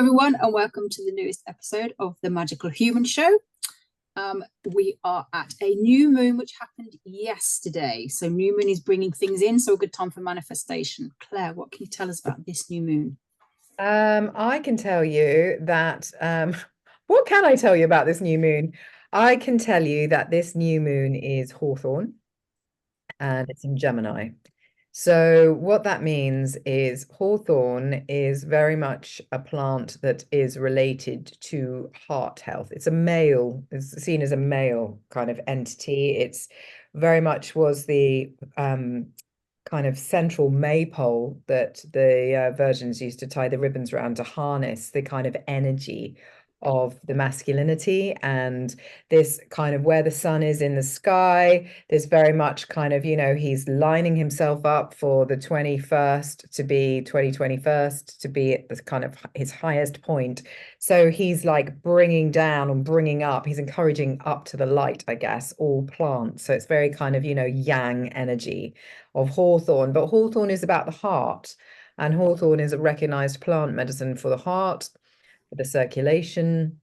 everyone, and welcome to the newest episode of the Magical Human Show. We are at a new moon, which happened yesterday. So new moon is bringing things in, so a good time for manifestation. Claire, what can you tell us about this new moon? I can tell you that, what can I tell you about this new moon? I can tell you that this new moon is Hawthorn and it's in Gemini. So what that means is Hawthorn is very much a plant that is related to heart health. It's seen as a male kind of entity. It's very much was the kind of central maypole that the virgins used to tie the ribbons around to harness the kind of energy of the masculinity, and this kind of where the sun is in the sky, there's very much kind of, he's lining himself up for the 2021st to be at the kind of his highest point. So he's like bringing down and bringing up, he's encouraging up to the light, I guess, all plants. So it's very kind of, yang energy of Hawthorn. But Hawthorn is about the heart, and Hawthorn is a recognized plant medicine for the heart, for the circulation.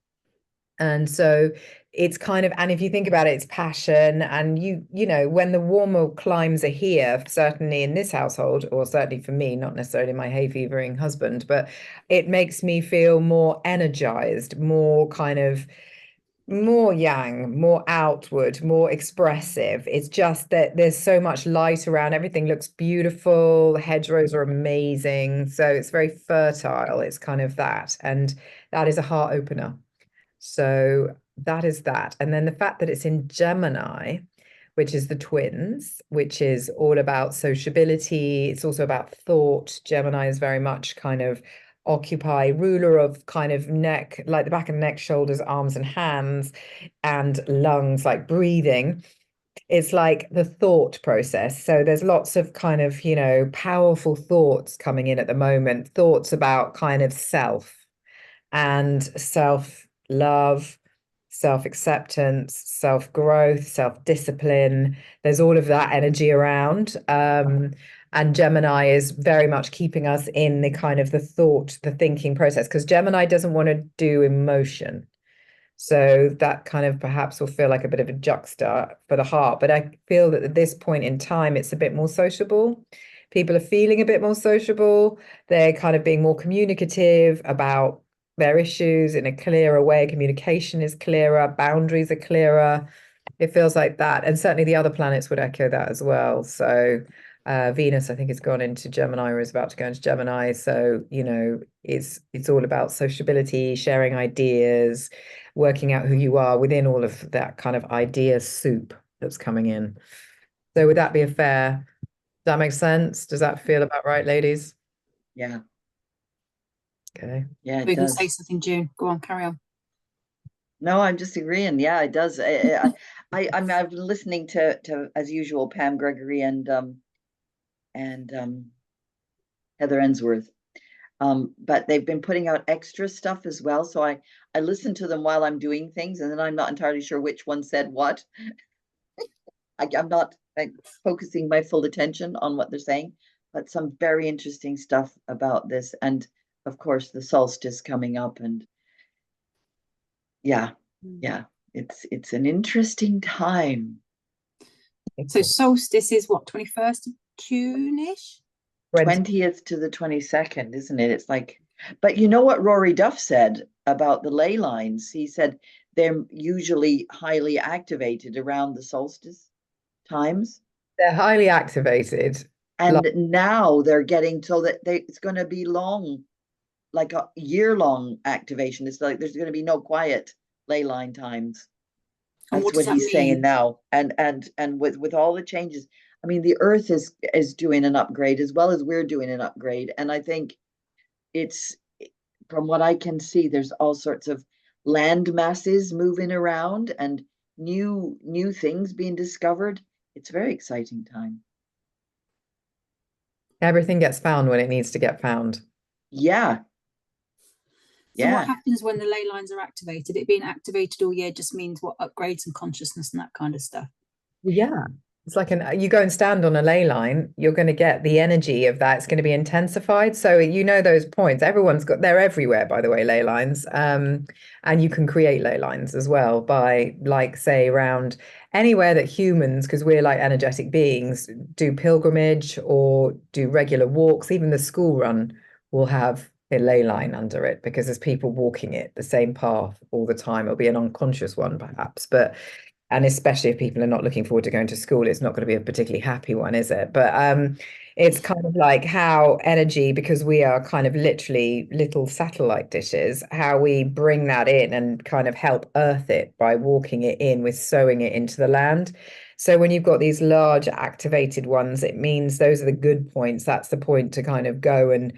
And so it's kind of, and if you think about it, it's passion. And when the warmer climes are here, certainly in this household, or certainly for me, not necessarily my hay fevering husband, but it makes me feel more energized, more kind of more yang, more outward, more expressive. It's just that there's so much light around. Everything looks beautiful. The hedgerows are amazing. So it's very fertile. It's kind of that. And that is a heart opener. So that is that. And then the fact that it's in Gemini, which is the twins, which is all about sociability. It's also about thought. Gemini is very much kind of occupy, ruler of kind of neck, like the back of the neck, shoulders, arms and hands, and lungs, like breathing. It's like the thought process. So there's lots of kind of, powerful thoughts coming in at the moment, thoughts about kind of self and self-love, self-acceptance, self-growth, self-discipline. There's all of that energy around. And Gemini is very much keeping us in the kind of the thinking process, because Gemini doesn't want to do emotion. So that kind of perhaps will feel like a bit of a juxta for the heart. But I feel that at this point in time, it's a bit more sociable. People are feeling a bit more sociable. They're kind of being more communicative about their issues in a clearer way. Communication is clearer, boundaries are clearer. It feels like that. And certainly the other planets would echo that as well. So Venus, I think, has gone into Gemini, or is about to go into Gemini. So, it's all about sociability, sharing ideas, working out who you are within all of that kind of idea soup that's coming in. So would that be does that make sense? Does that feel about right, ladies? Yeah. Okay. Yeah, We can say something, June. Go on, carry on. No, I'm just agreeing. Yeah, it does. I've been listening to as usual, Pam Gregory and Heather Ensworth. But they've been putting out extra stuff as well. So I listen to them while I'm doing things, and then I'm not entirely sure which one said what. I'm not focusing my full attention on what they're saying, but some very interesting stuff about this. And of course, the solstice coming up, and yeah, it's an interesting time. So solstice is what, 21st of June-ish? 20th to the 22nd, isn't it? It's like, but you know what Rory Duff said about the ley lines? He said they're usually highly activated around the solstice times. They're highly activated. And now they're getting so that it's going to be long, like a year-long activation. It's like there's going to be no quiet ley line times. That's what he's saying now. And with all the changes, I mean, the Earth is doing an upgrade as well as we're doing an upgrade. And I think it's, from what I can see, there's all sorts of land masses moving around and new things being discovered. It's a very exciting time. Everything gets found when it needs to get found. Yeah. So what happens when the ley lines are activated? It being activated all year just means what, upgrades and consciousness and that kind of stuff? Yeah. It's like you go and stand on a ley line, you're going to get the energy of that. It's going to be intensified. So you know those points. They're everywhere, by the way, ley lines. And you can create ley lines as well by, like, say, around anywhere that humans, because we're like energetic beings, do pilgrimage or do regular walks. Even the school run will have a ley line under it because there's people walking it the same path all the time. It'll be an unconscious one, perhaps, and especially if people are not looking forward to going to school, it's not going to be a particularly happy one, is it? But it's kind of like how energy, because we are kind of literally little satellite dishes, how we bring that in and kind of help earth it by walking it in with sowing it into the land. So when you've got these large activated ones, it means those are the good points. That's the point to kind of go and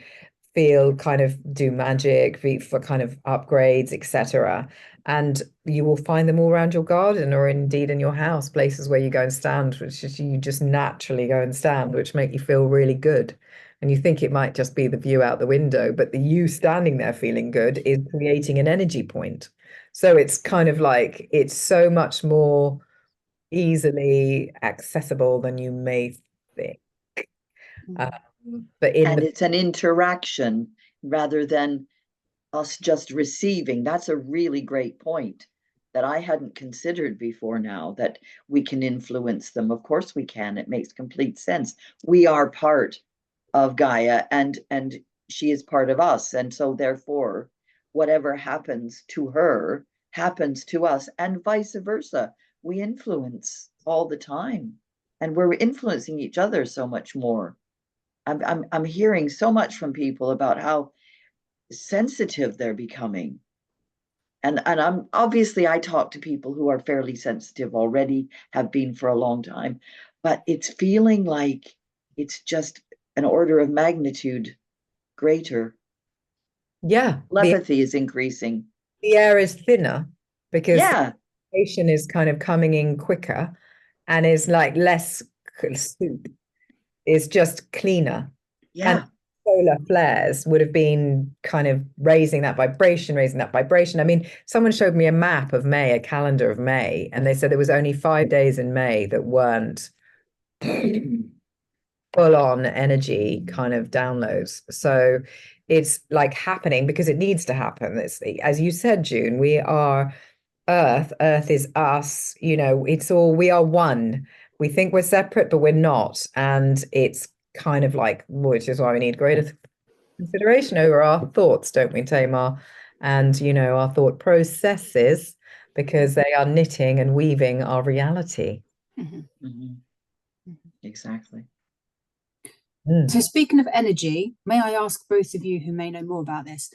feel, kind of do magic for kind of upgrades, etc. And you will find them all around your garden, or indeed in your house, places where you go and stand, which is you just naturally go and stand, which make you feel really good. And you think it might just be the view out the window, but the you standing there feeling good is creating an energy point. So it's kind of like, it's so much more easily accessible than you may think. But it's an interaction rather than us just receiving. That's a really great point that I hadn't considered before now, that we can influence them. Of course we can. It makes complete sense. We are part of Gaia, and she is part of us. And so therefore, whatever happens to her happens to us, and vice versa. We influence all the time, and we're influencing each other so much more. I'm hearing so much from people about how sensitive they're becoming. And I'm obviously, I talk to people who are fairly sensitive already, have been for a long time, but it's feeling like it's just an order of magnitude greater. Yeah, Telepathy is increasing. The air is thinner because yeah, information is kind of coming in quicker and is like less soup. Is just cleaner. Yeah. And solar flares would have been kind of raising that vibration. I mean, someone showed me a map of May, a calendar of May, and they said there was only 5 days in May that weren't full on energy kind of downloads. So it's like happening because it needs to happen. It's, as you said, June, we are Earth. Earth is us. You know, it's all, we are one. We think we're separate, but we're not. And it's kind of like, which is why we need greater consideration over our thoughts, don't we, Tamar? And, you know, our thought processes, because they are knitting and weaving our reality. Exactly. So speaking of energy, may I ask both of you who may know more about this?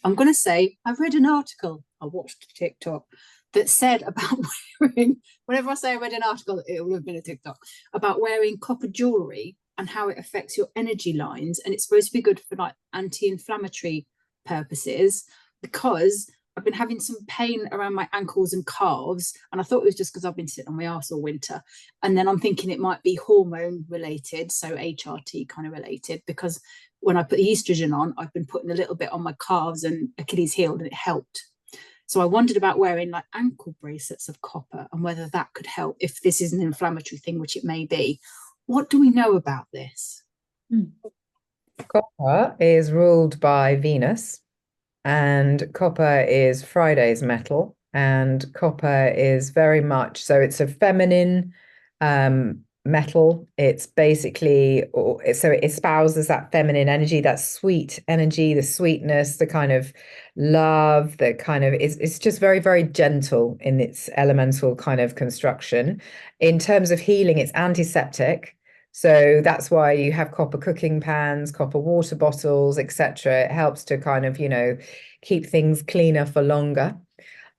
I'm going to say I've read an article, I watched TikTok, that said about wearing, whenever I say I read an article, it will have been a TikTok, about wearing copper jewelry and how it affects your energy lines. And it's supposed to be good for like anti-inflammatory purposes, because I've been having some pain around my ankles and calves, and I thought it was just because I've been sitting on my arse all winter. And then I'm thinking it might be hormone related, so HRT kind of related, because when I put the estrogen on, I've been putting a little bit on my calves and Achilles heel, and it helped. So I wondered about wearing like ankle bracelets of copper and whether that could help if this is an inflammatory thing, which it may be. What do we know about this? Copper is ruled by Venus, and copper is Friday's metal, and copper is very much, so it's a feminine metal. It's basically, so it espouses that feminine energy, that sweet energy, the sweetness, the kind of love, the kind of, it's just very, very gentle in its elemental kind of construction. In terms of healing, it's antiseptic. So that's why you have copper cooking pans, copper water bottles, etc. It helps to kind of, you know, keep things cleaner for longer.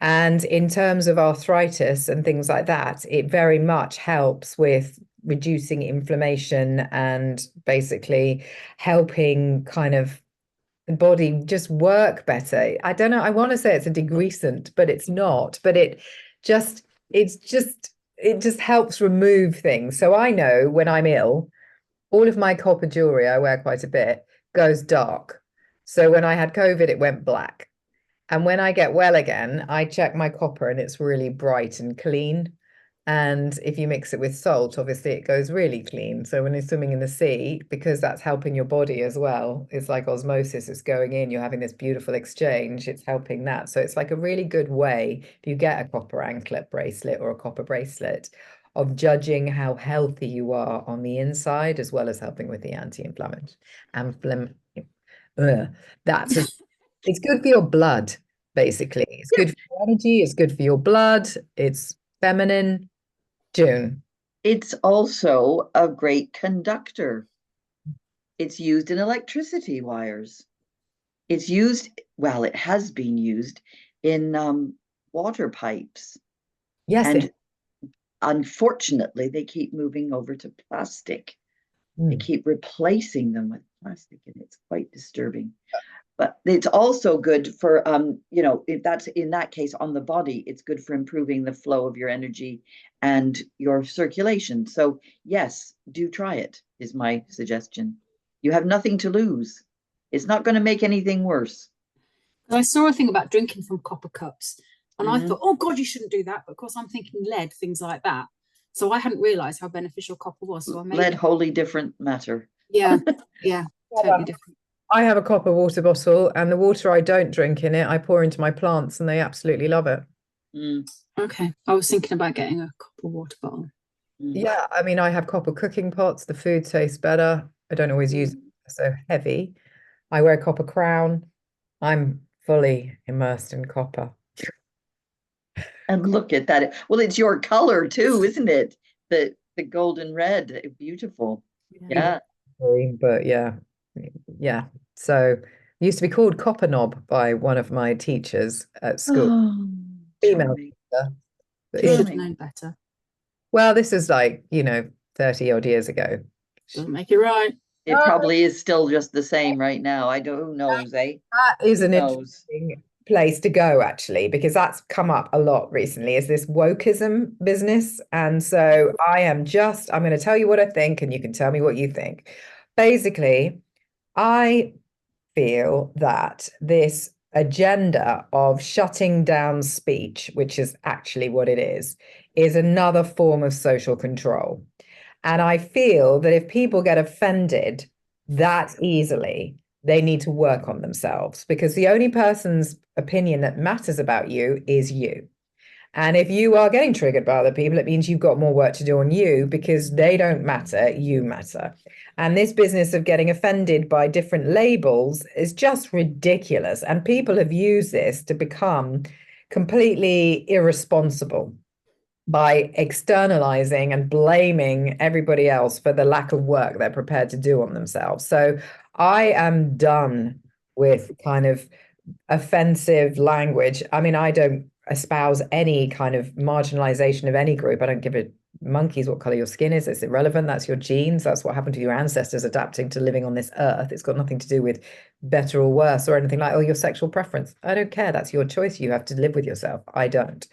And in terms of arthritis and things like that, it very much helps with reducing inflammation and basically helping kind of the body just work better. I don't know, I want to say it's a degreasant, but it's not. But it just helps remove things. So I know when I'm ill, all of my copper jewelry, I wear quite a bit, goes dark. So when I had COVID, it went black. And when I get well again, I check my copper and it's really bright and clean. And if you mix it with salt, obviously it goes really clean. So when you're swimming in the sea, because that's helping your body as well, it's like osmosis, it's going in, you're having this beautiful exchange, it's helping that. So it's like a really good way, if you get a copper anklet bracelet or a copper bracelet, of judging how healthy you are on the inside, as well as helping with the anti-inflammatory. It's good for your blood, basically. It's good for your energy, it's good for your blood, it's feminine. June. It's also a great conductor. It's used in electricity wires. It's used, well, it has been used in water pipes. Yes. And unfortunately, they keep moving over to plastic. They keep replacing them with plastic, and it's quite disturbing. But it's also good for, if that's in that case on the body, it's good for improving the flow of your energy and your circulation. So yes, do try it, is my suggestion. You have nothing to lose. It's not going to make anything worse. I saw a thing about drinking from copper cups, and I thought, oh God, you shouldn't do that. But of course, I'm thinking lead, things like that. So I hadn't realised how beneficial copper was. So I made lead, wholly different matter. Yeah, totally different. I have a copper water bottle, and the water I don't drink in it, I pour into my plants, and they absolutely love it. Okay, I was thinking about getting a copper water bottle. Yeah, I mean, I have copper cooking pots. The food tastes better. I don't always use it so heavy. I wear a copper crown. I'm fully immersed in copper. And look at that. Well, it's your color too, isn't it? The golden red. Beautiful. Yeah. Green, but yeah. So it used to be called Copper Knob by one of my teachers at school. Oh, Female charming. teacher. You should have known better. Well, this is like, 30 odd years ago. Doesn't make it right. It probably is still just the same right now. Who knows, eh? That is an interesting place to go, actually, because that's come up a lot recently, is this Wokism business. And so I'm going to tell you what I think, and you can tell me what you think. Basically, I feel that this agenda of shutting down speech, which is actually what it is another form of social control. And I feel that if people get offended that easily, they need to work on themselves, because the only person's opinion that matters about you is you. And if you are getting triggered by other people, it means you've got more work to do on you, because they don't matter, you matter. And this business of getting offended by different labels is just ridiculous. And people have used this to become completely irresponsible by externalizing and blaming everybody else for the lack of work they're prepared to do on themselves. So I am done with kind of offensive language. I mean, I don't espouse any kind of marginalization of any group. I don't give a monkeys what color your skin is. It's irrelevant. That's your genes. That's what happened to your ancestors adapting to living on this earth. It's got nothing to do with better or worse or anything like, your sexual preference. I don't care. That's your choice. You have to live with yourself. I don't.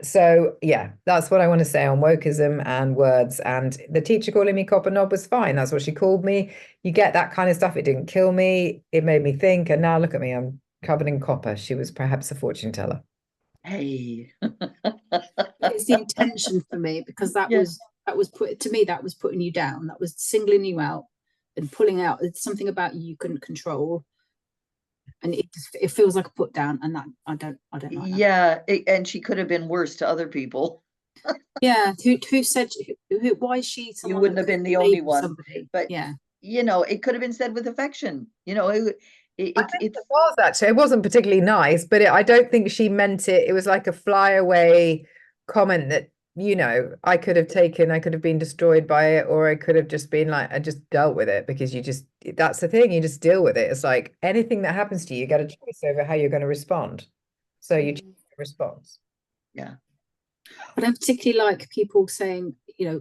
So yeah, that's what I want to say on wokeism and words. And the teacher calling me copper knob was fine. That's what she called me. You get that kind of stuff. It didn't kill me. It made me think. And now look at me. I'm covered in copper. She was perhaps a fortune teller. Hey. It's the intention for me, because that was putting you down. That was singling you out and pulling out. It's something about you couldn't control. And it feels like a put down, and that I don't like that. Yeah, and she could have been worse to other people. Yeah, who said why is she someone? You wouldn't have been the only one. Somebody. But yeah, it could have been said with affection. It was actually, it wasn't particularly nice, but I don't think she meant it. It was like a flyaway comment that, I could have been destroyed by it, or I could have just been like, I just dealt with it, because that's the thing, you just deal with it. It's like anything that happens to you, you get a choice over how you're going to respond. So you choose the response. Yeah. But I particularly like people saying,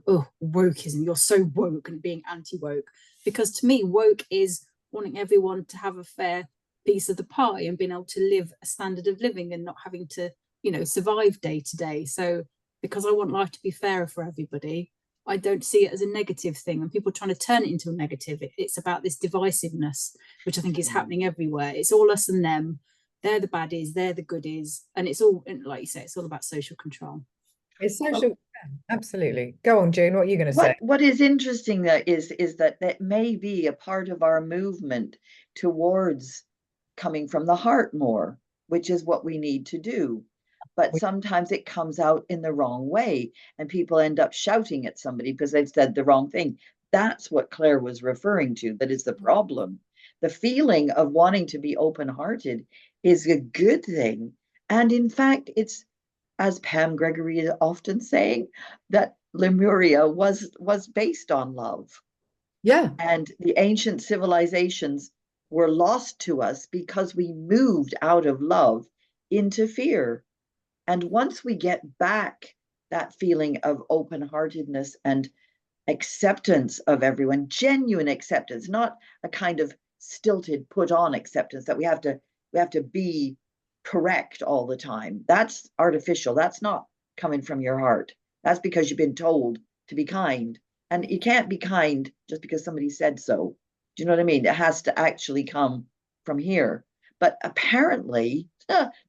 oh, wokeism, you're so woke, and being anti-woke, because to me, woke is wanting everyone to have a fair piece of the pie and being able to live a standard of living and not having to, survive day to day. So because I want life to be fairer for everybody, I don't see it as a negative thing. And people trying to turn it into a negative. It's about this divisiveness, which I think is happening everywhere. It's all us and them. They're the baddies, they're the goodies. And it's all, like you say, it's all about social control. It's social. Yeah, absolutely. Go on, June. What are you going to say? What is interesting that is that may be a part of our movement towards coming from the heart more, which is what we need to do. But sometimes it comes out in the wrong way, and people end up shouting at somebody because they've said the wrong thing. That's what Claire was referring to. That is the problem. The feeling of wanting to be open-hearted is a good thing. And in fact, it's, as Pam Gregory is often saying, that Lemuria was based on love. Yeah. And the ancient civilizations were lost to us because we moved out of love into fear. And once we get back that feeling of open-heartedness and acceptance of everyone, genuine acceptance, not a kind of stilted, put on acceptance that we have to be correct all the time. That's artificial. That's not coming from your heart. That's because you've been told to be kind. And you can't be kind just because somebody said so. Do you know what I mean? It has to actually come from here. But apparently,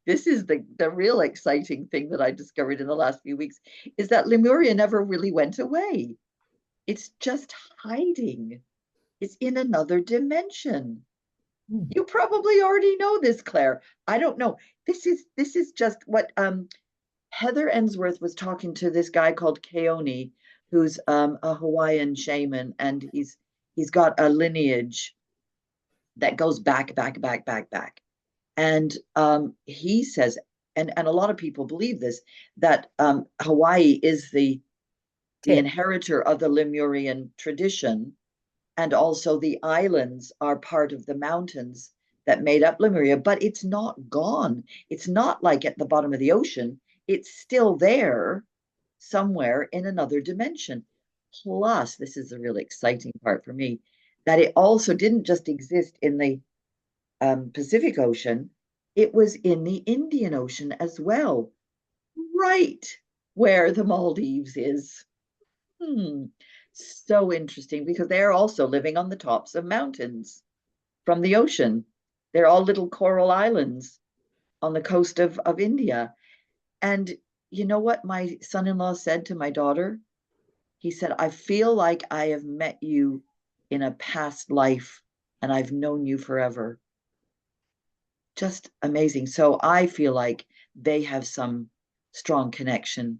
this is the real exciting thing that I discovered in the last few weeks, is that Lemuria never really went away. It's just hiding. It's in another dimension. You probably already know this, Claire. I don't know. This is just what Heather Ensworth was talking to this guy called Keone, who's a Hawaiian shaman, and he's got a lineage that goes back. And he says, and a lot of people believe this, that Hawaii is the inheritor of the Lemurian tradition, and also the islands are part of the mountains that made up Lemuria, but it's not gone. It's not like at the bottom of the ocean. It's still there somewhere in another dimension. Plus, this is the really exciting part for me, that it also didn't just exist in the Pacific Ocean, it was in the Indian Ocean as well, right where the Maldives is. So interesting, because they're also living on the tops of mountains from the ocean. They're all little coral islands on the coast of India. And you know what my son-in-law said to my daughter? He said, I feel like I have met you in a past life and I've known you forever. Just amazing. So I feel like they have some strong connection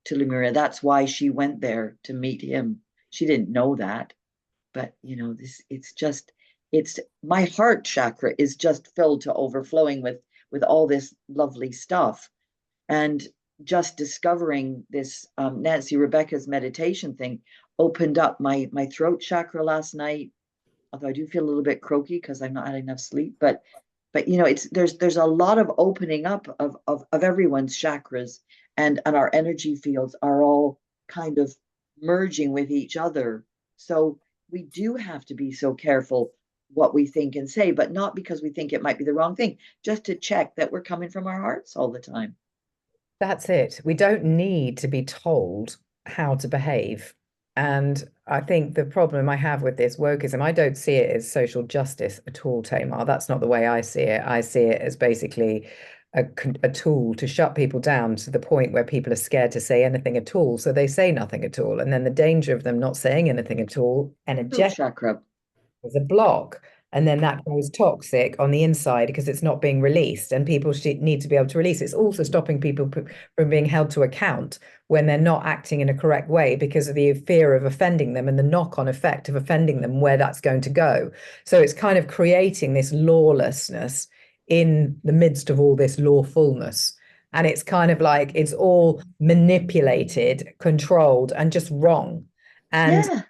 to Lemuria. That's why she went there to meet him. She didn't know that, but you know, it's my heart chakra is just filled to overflowing with all this lovely stuff. And just discovering this Nancy Rebecca's meditation thing opened up my throat chakra last night. Although I do feel a little bit croaky because I'm not had enough sleep, but you know, there's a lot of opening up of everyone's chakras, and our energy fields are all kind of merging with each other. So we do have to be so careful what we think and say, but not because we think it might be the wrong thing, just to check that we're coming from our hearts all the time. That's it. We don't need to be told how to behave. And I think the problem I have with this wokism, I don't see it as social justice at all, Tamar. That's not the way I see it. I see it as basically a tool to shut people down to the point where people are scared to say anything at all. So they say nothing at all. And then the danger of them not saying anything at all, energetically, is a block. And then that goes toxic on the inside because it's not being released, and people need to be able to release. It's also stopping people from being held to account when they're not acting in a correct way because of the fear of offending them and the knock-on effect of offending them, where that's going to go. So it's kind of creating this lawlessness in the midst of all this lawfulness. And it's kind of like it's all manipulated, controlled, and just wrong. And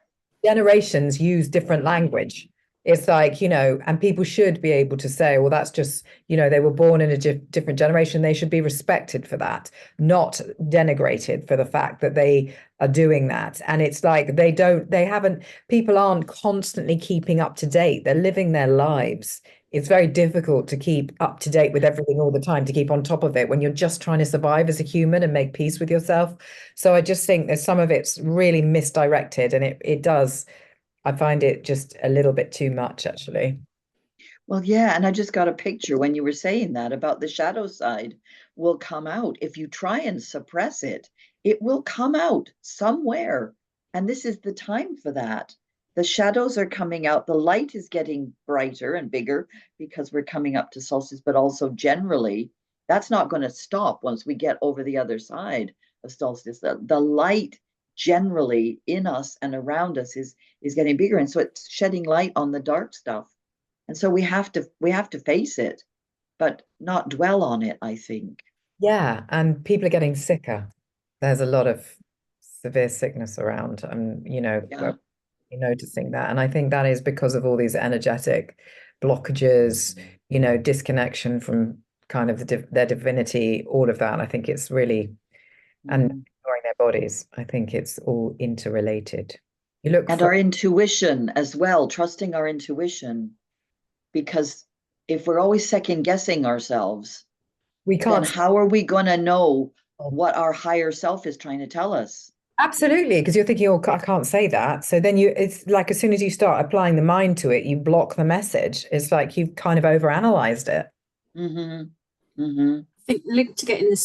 generations use different language. It's like, you know, and people should be able to say, well, that's just, you know, they were born in a different generation. They should be respected for that, not denigrated for the fact that they are doing that. And it's like people aren't constantly keeping up to date. They're living their lives. It's very difficult to keep up to date with everything all the time, to keep on top of it when you're just trying to survive as a human and make peace with yourself. So I just think there's some of it's really misdirected, and it does. I find it just a little bit too much, actually. Well, yeah, and I just got a picture when you were saying that about the shadow side will come out. If you try and suppress it, it will come out somewhere. And this is the time for that. The shadows are coming out. The light is getting brighter and bigger because we're coming up to solstice, but also generally, that's not going to stop once we get over the other side of solstice. The light generally in us and around us is getting bigger. And so it's shedding light on the dark stuff. And so we have to face it, but not dwell on it, I think. Yeah, and people are getting sicker. There's a lot of severe sickness around, and Yeah. we're noticing that. And I think that is because of all these energetic blockages, disconnection from kind of their divinity, all of that. I think it's really, and ignoring their bodies. I think it's all interrelated. You look And for our intuition as well, trusting our intuition, because if we're always second guessing ourselves, we then can't. how are we going to know what our higher self is trying to tell us? Absolutely, because you're thinking, oh, I can't say that. So then it's like as soon as you start applying the mind to it, you block the message. It's like you've kind of overanalyzed it. I think linked to getting the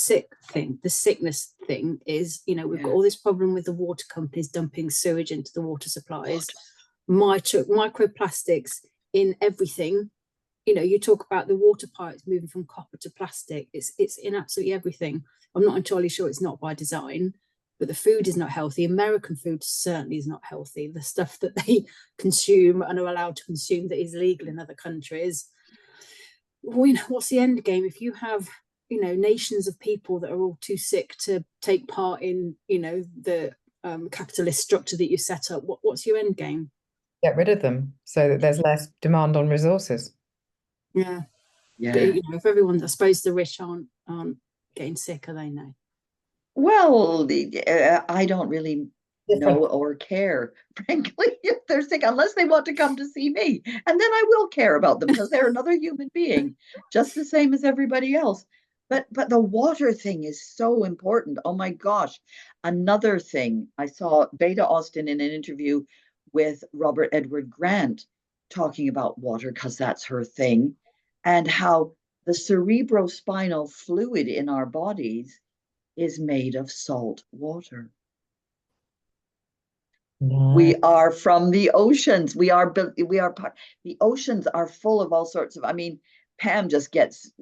sickness thing is, we've got all this problem with the water companies dumping sewage into the water supplies, microplastics in everything. You talk about the water pipes moving from copper to plastic. It's in absolutely everything. I'm not entirely sure it's not by design, but the food is not healthy. American food certainly is not healthy. The stuff that they consume and are allowed to consume that is legal in other countries. Well, what's the end game? If you have, nations of people that are all too sick to take part in, the capitalist structure that you set up, what's your end game? Get rid of them so that there's less demand on resources. Yeah. If everyone, I suppose the rich aren't getting sick, are they? No. Well, I don't really know or care, frankly, if they're sick, unless they want to come to see me. And then I will care about them because they're another human being, just the same as everybody else. But the water thing is so important. Oh my gosh. Another thing, I saw Beta Austin in an interview with Robert Edward Grant talking about water because that's her thing, and how the cerebrospinal fluid in our bodies is made of salt water. We are from the oceans. We are part. The oceans are full of all sorts of. I mean, Pam just gets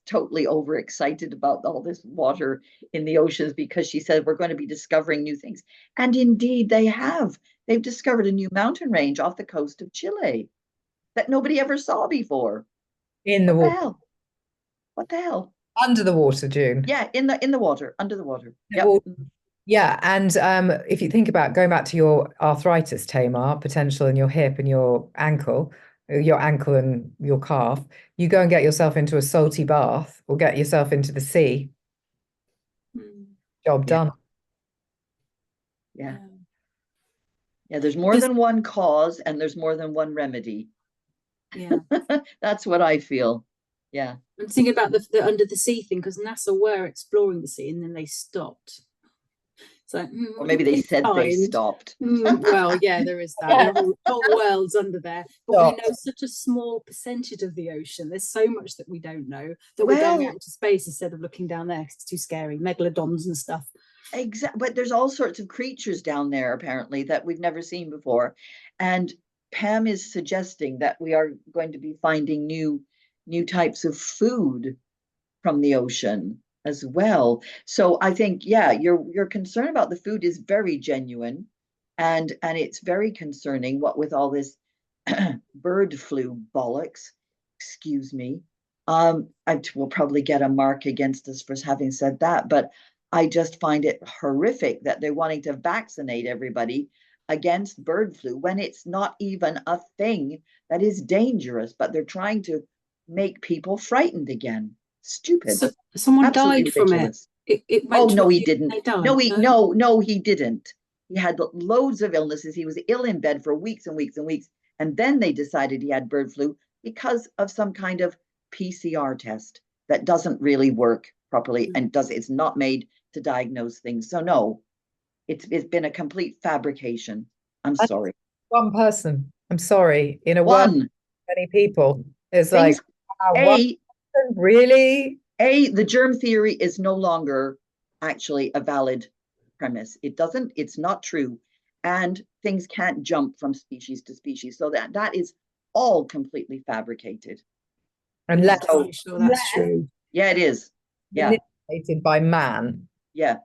totally overexcited about all this water in the oceans because she said we're going to be discovering new things. And indeed, they have. They've discovered a new mountain range off the coast of Chile that nobody ever saw before. In the water. Hell? What the hell? Under the water, June. Yeah, in the water, under the water. Yep. Yeah, and if you think about going back to your arthritis, Tamar, potential in your hip and your ankle and your calf, you go and get yourself into a salty bath or get yourself into the sea. Job done. Yeah. There's more than one cause and there's more than one remedy. Yeah. That's what I feel. Yeah. I'm thinking about the under the sea thing because NASA were exploring the sea and then they stopped. So or maybe they said they stopped. Well, yeah, there is that. The whole world's under there. But we know such a small percentage of the ocean. There's so much that we don't know that we're going out into space instead of looking down there. It's too scary. Megalodons and stuff. Exactly. But there's all sorts of creatures down there, apparently, that we've never seen before. And Pam is suggesting that we are going to be finding new types of food from the ocean as well. So I think, your concern about the food is very genuine, and it's very concerning. What with all this bird flu bollocks, excuse me. I will probably get a mark against us for having said that, but I just find it horrific that they're wanting to vaccinate everybody against bird flu when it's not even a thing that is dangerous, but they're trying to make people frightened again. Stupid. So someone absolutely died from ridiculous. it went no, he didn't. No, he didn't. He had loads of illnesses. He was ill in bed for weeks and weeks and weeks. And then they decided he had bird flu because of some kind of PCR test that doesn't really work properly and it's not made to diagnose things. So no, it's been a complete fabrication. I'm sorry. One person. I'm sorry. In a world of many people, it's things, like really? The germ theory is no longer actually a valid premise. It's not true. And things can't jump from species to species. So that is all completely fabricated. Unless, I'm sure that's true. Yeah, it is. Yeah. manipulated by man. Yeah.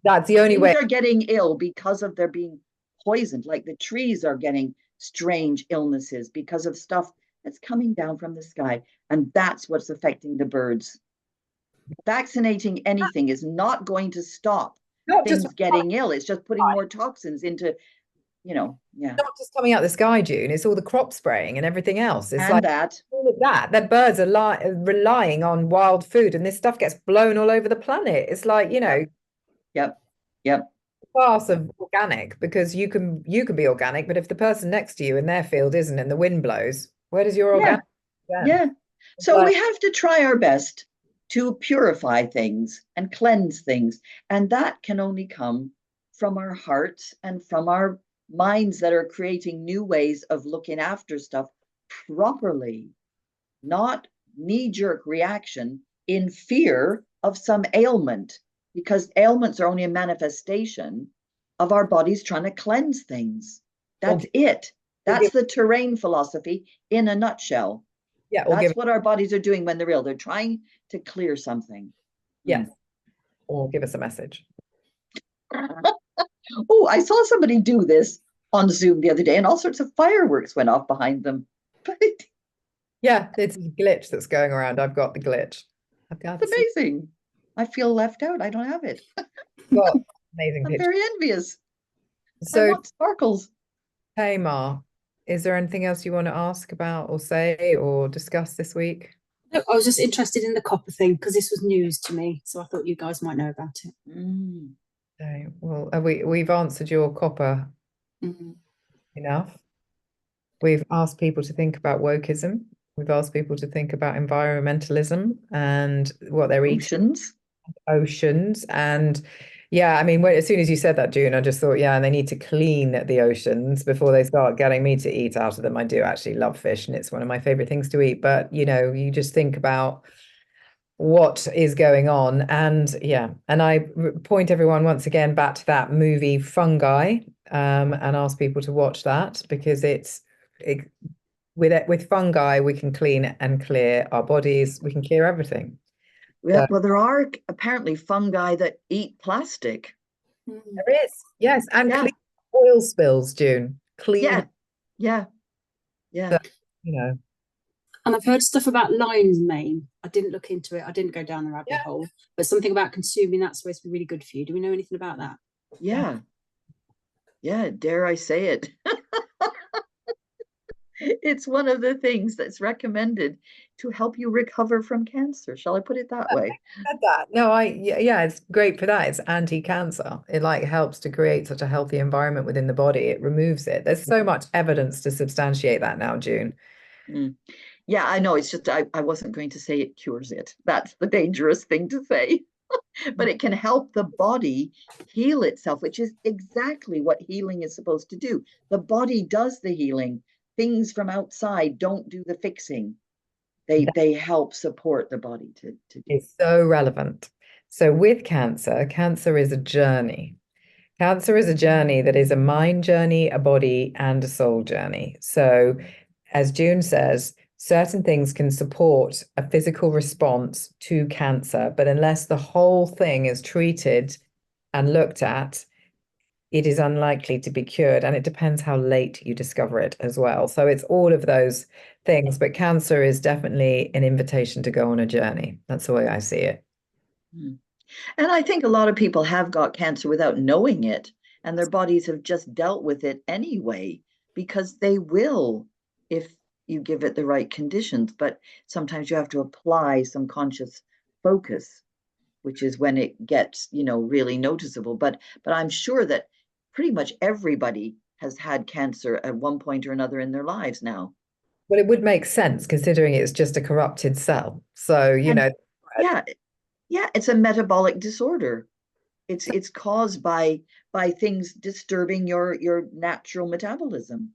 That's the only way. Things are getting ill because of their being poisoned. Like the trees are getting strange illnesses because of stuff that's coming down from the sky. And that's what's affecting the birds. Vaccinating anything is not going to stop things getting ill. It's just putting more toxins into, yeah. Not just coming out the sky, June. It's all the crop spraying and everything else. It's And like that. all of that birds are relying on wild food, and this stuff gets blown all over the planet. It's like, Yep. class of organic, because you can be organic, but if the person next to you in their field isn't and the wind blows, where does your organic go? Yeah. So we have to try our best to purify things and cleanse things. And that can only come from our hearts and from our minds that are creating new ways of looking after stuff properly, not knee-jerk reaction in fear of some ailment, because ailments are only a manifestation of our bodies trying to cleanse things. That's it. That's the terrain philosophy in a nutshell. Yeah, that's what our bodies are doing when they're ill. They're trying to clear something. Yes. Or give us a message. Oh, I saw somebody do this on Zoom the other day, and all sorts of fireworks went off behind them. Yeah, it's a glitch that's going around. I've got the glitch. It's amazing. I feel left out. I don't have it. Well, amazing. I'm very envious. So, I want sparkles. Tamar, is there anything else you want to ask about or say or discuss this week? No, I was just interested in the copper thing because this was news to me, so I thought you guys might know about it. Okay, well, we've answered your copper enough. We've asked people to think about Wokism. We've asked people to think about environmentalism and what they're eating. Oceans. And yeah, I mean, as soon as you said that, June, I just thought, yeah, and they need to clean the oceans before they start getting me to eat out of them. I do actually love fish, and it's one of my favorite things to eat. But, you just think about what is going on. And yeah, and I point everyone once again back to that movie Fungi, and ask people to watch that, because with fungi we can clean and clear our bodies. We can clear everything. Yeah, well, there are apparently fungi that eat plastic. There is, yes, and clean oil spills, June. Clean. Yeah. So, And I've heard stuff about lion's mane. I didn't look into it. I didn't go down the rabbit hole, but something about consuming that's supposed to be really good for you. Do we know anything about that? Yeah. Dare I say it? It's one of the things that's recommended to help you recover from cancer. Shall I put it that way? No, it's great for that. It's anti-cancer. It helps to create such a healthy environment within the body. It removes it. There's so much evidence to substantiate that now, June. Yeah, I know. It's just I wasn't going to say it cures it. That's the dangerous thing to say. But it can help the body heal itself, which is exactly what healing is supposed to do. The body does the healing. Things from outside don't do the fixing. They help support the body to do. It's so relevant. So with cancer is a journey. Cancer is a journey that is a mind journey, a body, and a soul journey. So as June says, certain things can support a physical response to cancer, but unless the whole thing is treated and looked at, it is unlikely to be cured. And it depends how late you discover it as well. So it's all of those things, but cancer is definitely an invitation to go on a journey. That's the way I see it. And I think a lot of people have got cancer without knowing it, and their bodies have just dealt with it anyway, because they will if you give it the right conditions. But sometimes you have to apply some conscious focus, which is when it gets, really noticeable. But I'm sure that pretty much everybody has had cancer at one point or another in their lives now. Well, it would make sense considering it's just a corrupted cell. So, Yeah, it's a metabolic disorder. It's caused by things disturbing your natural metabolism.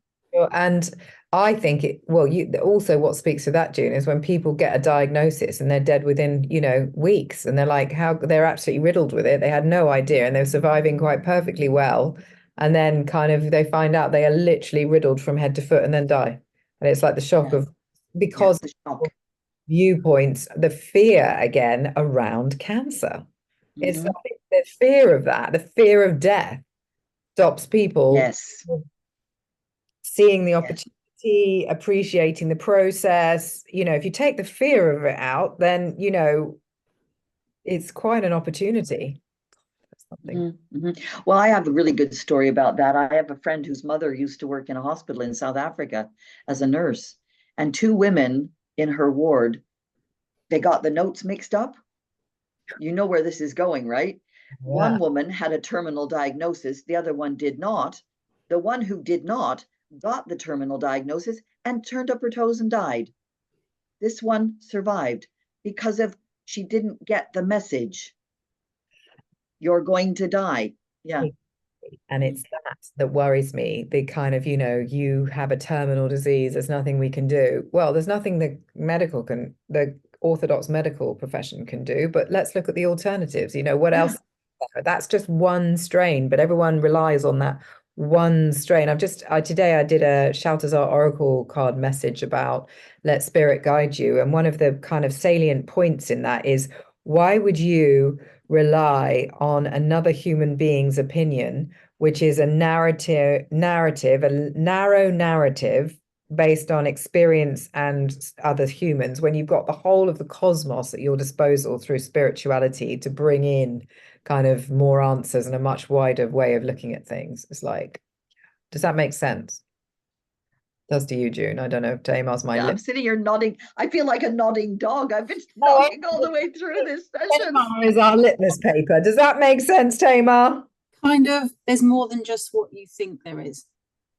And I think also what speaks to that, June, is when people get a diagnosis and they're dead within, weeks, and they're like, they're absolutely riddled with it. They had no idea and they're surviving quite perfectly well. And then kind of they find out they are literally riddled from head to foot and then die. And it's like the shock of, because the shock. Viewpoints, the fear again around cancer. It's Mhm. like the fear of that, the fear of death stops people Yes. seeing the opportunity, appreciating the process. If you take the fear of it out, then, it's quite an opportunity. Something. Well, I have a really good story about that. I have a friend whose mother used to work in a hospital in South Africa as a nurse, and two women in her ward, they got the notes mixed up. You know where this is going, right? Yeah. One woman had a terminal diagnosis, the other one did not. The one who did not got the terminal diagnosis and turned up her toes and died. This one survived because she didn't get the message. You're going to die. Yeah. And it's that worries me. The kind of, you have a terminal disease, there's nothing we can do. Well, there's nothing the orthodox medical profession can do, but let's look at the alternatives. What else? That's just one strain, but everyone relies on that one strain. Today I did a Shaltazar Oracle card message about let spirit guide you. And one of the kind of salient points in that is, why would you rely on another human being's opinion, which is a narrow narrative based on experience and other humans, when you've got the whole of the cosmos at your disposal through spirituality to bring in kind of more answers and a much wider way of looking at things? It's like, does that make sense? Does to you, June? I don't know if Tamar's my I'm sitting here nodding. I feel like a nodding dog. I've been nodding all the way through this session. Tamar is our litmus paper. Does that make sense, Tamar? Kind of. There's more than just what you think there is.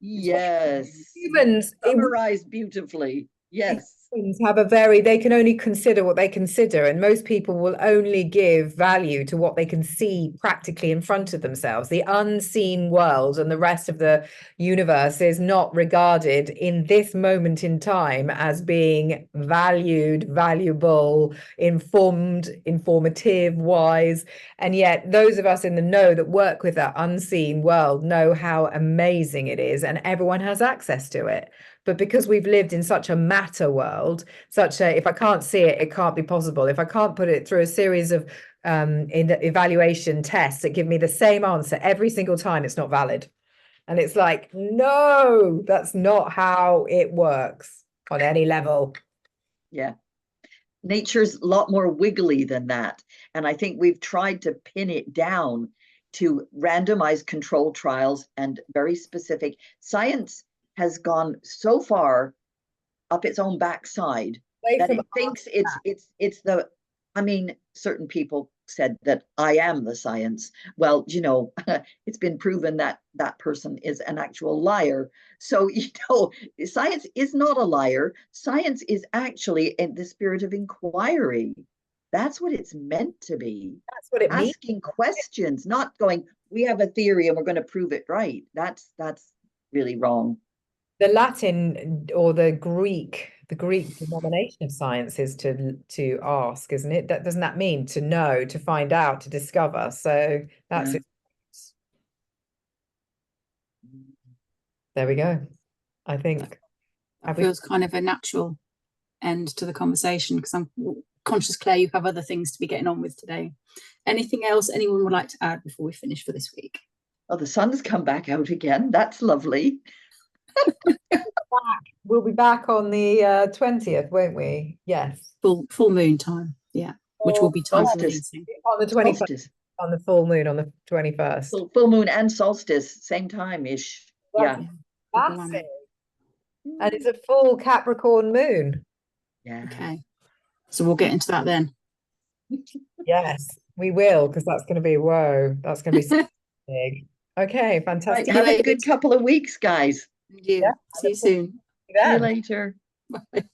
Yes. Humans summarized beautifully. Yes. They can only consider what they consider, and most people will only give value to what they can see practically in front of themselves. The unseen world and the rest of the universe is not regarded in this moment in time as being valued, valuable, informed, informative, wise. And yet those of us in the know that work with that unseen world know how amazing it is, and everyone has access to it. But because we've lived in such a matter world, if I can't see it, it can't be possible. If I can't put it through a series of evaluation tests that give me the same answer every single time, it's not valid. And it's like, no, that's not how it works on any level. Yeah. Nature's a lot more wiggly than that. And I think we've tried to pin it down to randomized control trials and very specific. Science has gone so far up its own backside that it thinks certain people said that I am the science. Well, it's been proven that that person is an actual liar. So, science is not a liar. Science is actually in the spirit of inquiry. That's what it's meant to be. That's what it means. Asking questions, not going, we have a theory and we're going to prove it right. That's really wrong. The Latin or the Greek denomination of science is to ask, isn't it? Doesn't that mean to know, to find out, to discover? So that's it. There we go. I think that feels kind of a natural end to the conversation, because I'm conscious, Claire, you have other things to be getting on with today. Anything else anyone would like to add before we finish for this week? Oh, the sun's come back out again. That's lovely. We'll be back on the 20th, won't we? Yes. Full moon time. Yeah. Which will be time solstice. On the 21st. On the full moon on the 21st. Full moon and solstice, same time-ish. Yeah. Massive. And it's a full Capricorn moon. Yeah. Okay. So we'll get into that then. Yes, we will, because that's going to be that's going to be so big. Okay, fantastic. Right, have a good couple of weeks, guys. Yeah. See you soon. See you later. Bye.